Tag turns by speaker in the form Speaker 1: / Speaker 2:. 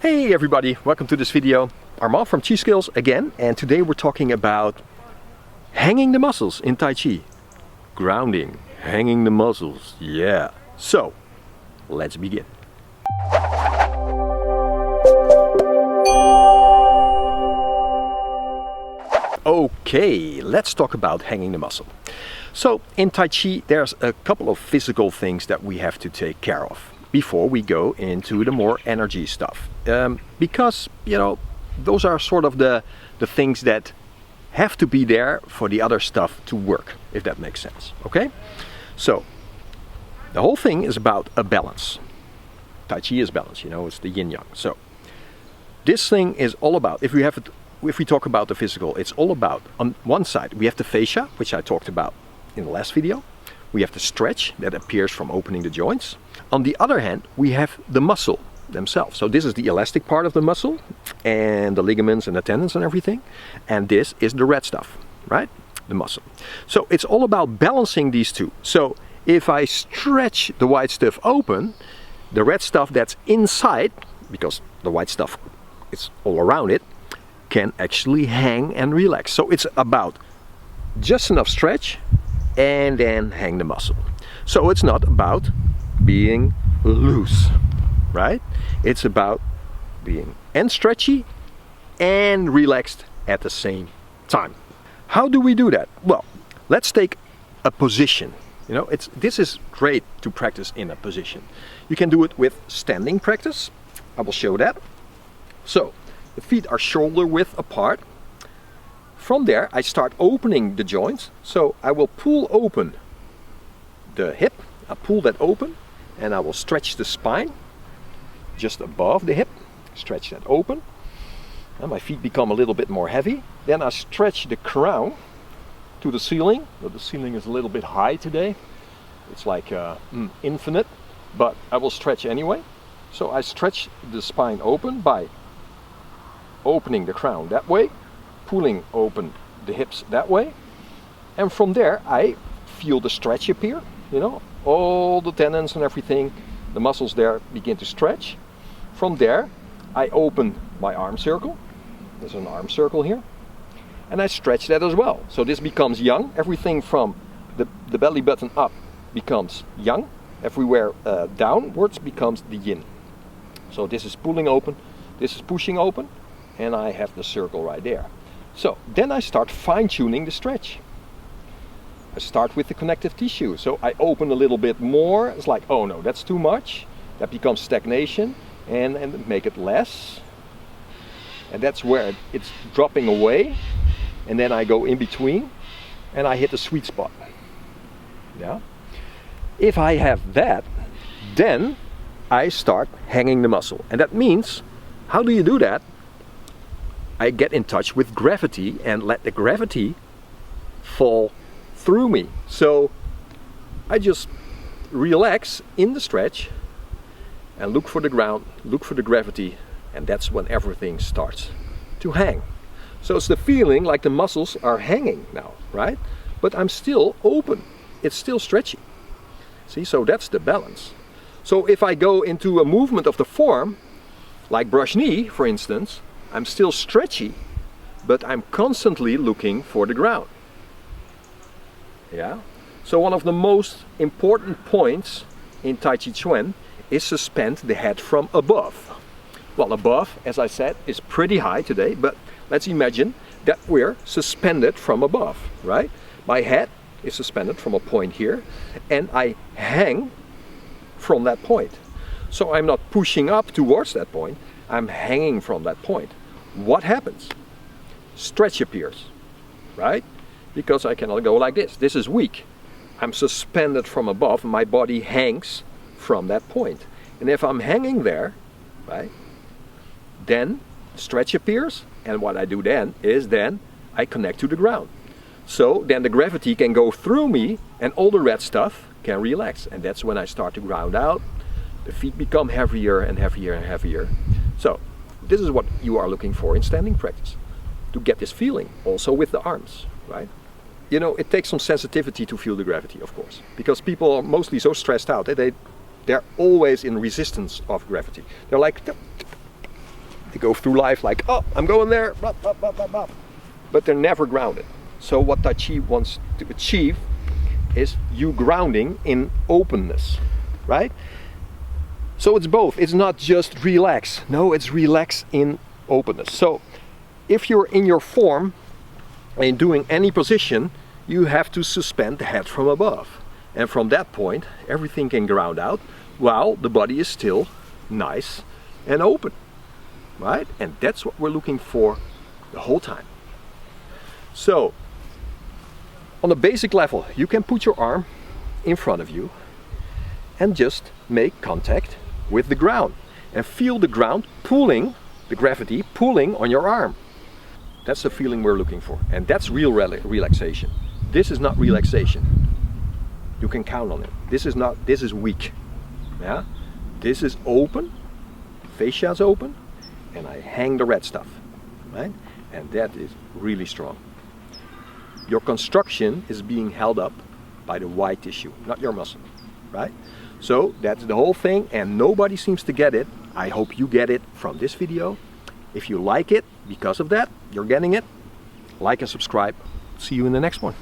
Speaker 1: Hey everybody, welcome to this video. Armand from Chi Skills again, and today we're talking about hanging the muscles in Tai Chi. Grounding, hanging the muscles, yeah. So, let's begin. Okay, let's talk about hanging the muscle. So, in Tai Chi there's a couple of physical things that we have to take care of before we go into the more energy stuff. Because, you know, those are sort of the things that have to be there for the other stuff to work, if that makes sense, okay? So, the whole thing is about a balance. Tai Chi is balance, you know, it's the yin-yang. So, this thing is all about, if we talk about the physical, it's all about, on one side, we have the fascia, which I talked about in the last video. We have the stretch that appears from opening the joints. On the other hand, we have the muscle themselves. So this is the elastic part of the muscle and the ligaments and the tendons and everything. And this is the red stuff, right? The muscle. So it's all about balancing these two. So if I stretch the white stuff open, the red stuff that's inside, because the white stuff is all around it, can actually hang and relax. So it's about just enough stretch and then hang the muscle. So it's not about being loose, right? It's about being and stretchy and relaxed at the same time. How do we do that? Well, let's take a position. You know, this is great to practice in a position. You can do it with standing practice. I will show that. So, the feet are shoulder width apart. From there, I start opening the joints. So I will pull open the hip. I pull that open and I will stretch the spine just above the hip. Stretch that open. And my feet become a little bit more heavy. Then I stretch the crown to the ceiling. But the ceiling is a little bit high today. It's like infinite, but I will stretch anyway. So I stretch the spine open by opening the crown that way, pulling open the hips that way, and from there I feel the stretch appear, you know, all the tendons and everything, the muscles there begin to stretch. From there I open my arm circle, there's an arm circle here, and I stretch that as well. So this becomes yang, everything from the belly button up becomes yang, everywhere downwards becomes the yin. So this is pulling open, this is pushing open, and I have the circle right there. So then I start fine-tuning the stretch. I start with the connective tissue. So I open a little bit more. It's like, oh no, that's too much. That becomes stagnation, and make it less. And that's where it's dropping away. And then I go in between and I hit the sweet spot. Yeah. If I have that, then I start hanging the muscle. And that means, how do you do that? I get in touch with gravity and let the gravity fall through me. So I just relax in the stretch and look for the ground, look for the gravity, and that's when everything starts to hang. So it's the feeling like the muscles are hanging now, right? But I'm still open. It's still stretchy. See, so that's the balance. So if I go into a movement of the form, like brush knee, for instance, I'm still stretchy, but I'm constantly looking for the ground. Yeah? So one of the most important points in Tai Chi Chuan is suspend the head from above. Well, above, as I said, is pretty high today, but let's imagine that we're suspended from above, right? My head is suspended from a point here, and I hang from that point. So I'm not pushing up towards that point, I'm hanging from that point. What happens? Stretch appears, right? Because I cannot go like this. This is weak. I'm suspended from above, and my body hangs from that point. And if I'm hanging there, right, then stretch appears, and what I do then is I connect to the ground. So then the gravity can go through me, and all the red stuff can relax. And that's when I start to ground out. The feet become heavier and heavier and heavier. So this is what you are looking for in standing practice, to get this feeling, also with the arms, right? You know, it takes some sensitivity to feel the gravity, of course, because people are mostly so stressed out that they're always in resistance of gravity. They're like, They go through life like, oh, I'm going there, blah, blah, blah, blah, blah. But they're never grounded. So what Tai Chi wants to achieve is you grounding in openness, right? So it's both. It's not just relax. No, it's relax in openness. So if you're in your form and doing any position, you have to suspend the head from above. And from that point, everything can ground out while the body is still nice and open, right? And that's what we're looking for the whole time. So, on a basic level, you can put your arm in front of you and just make contact with the ground and feel the ground pulling, the gravity pulling on your arm. That's the feeling we're looking for, and that's real relaxation. This is not relaxation. You can count on it. This is weak. Yeah? This is open, fascia is open, and I hang the red stuff, right? And that is really strong. Your construction is being held up by the white tissue, not your muscle, right? So that's the whole thing, and nobody seems to get it. I hope you get it from this video. If you like it, because of that, you're getting it, like and subscribe. See you in the next one.